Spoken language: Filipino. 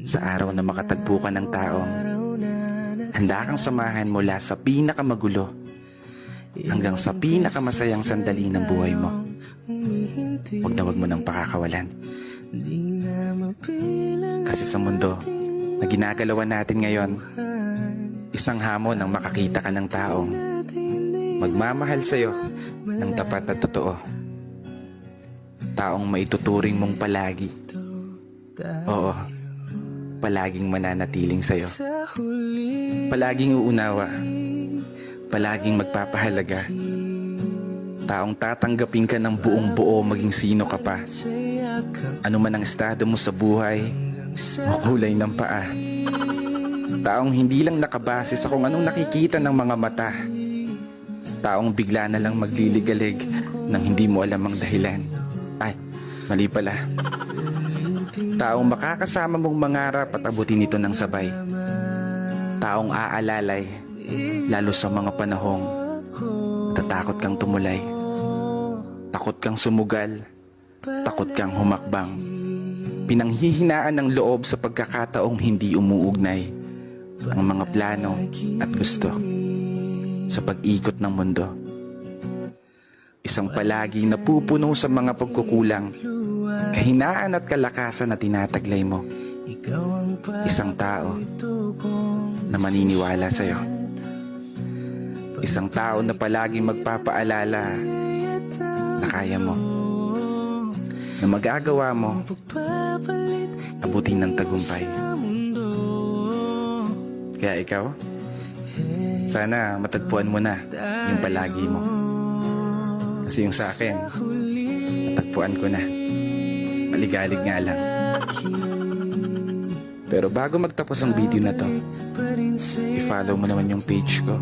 Sa araw na makatagpo ka ng taong handa kang samahan mula sa pinakamagulo hanggang sa pinakamasayang sandali ng buhay mo. Huwag mo nang pakakawalan. Kasi sa mundo na ginagalawan natin ngayon, isang hamon ang makakita ka ng taong magmamahal sa'yo ng tapat at totoo. Taong maituturing mong palagi. Oo, palaging mananatiling sa'yo. Palaging uunawa. Palaging magpapahalaga. Taong tatanggapin ka ng buong buo maging sino ka pa. Ano man ang estado mo sa buhay o kulay ng paa. Taong hindi lang nakabase sa kung anong nakikita ng mga mata. Taong bigla na lang magliligalig nang hindi mo alam ang dahilan. Ay, mali pala. Taong makakasama mong mangarap at abutin ito ng sabay. Taong aalalay, lalo sa mga panahong natatakot kang tumulay. Takot kang sumugal, takot kang humakbang. Pinanghihinaan ng loob sa pagkakataong hindi umuugnay ang mga plano at gusto sa pag-ikot ng mundo. Isang palagi napupuno sa mga pagkukulang, kahinaan at kalakasan na tinataglay mo. Isang tao na maniniwala sa'yo. Isang tao na palaging magpapaalala na kaya mo, na magagawa mo abutin ng tagumpay. Kaya ikaw, sana matagpuan mo na yung palagi mo. Kasi yung sa akin, natagpuan ko na. Maligalig nga lang. Pero bago magtapos ang video na to, i-follow mo naman yung page ko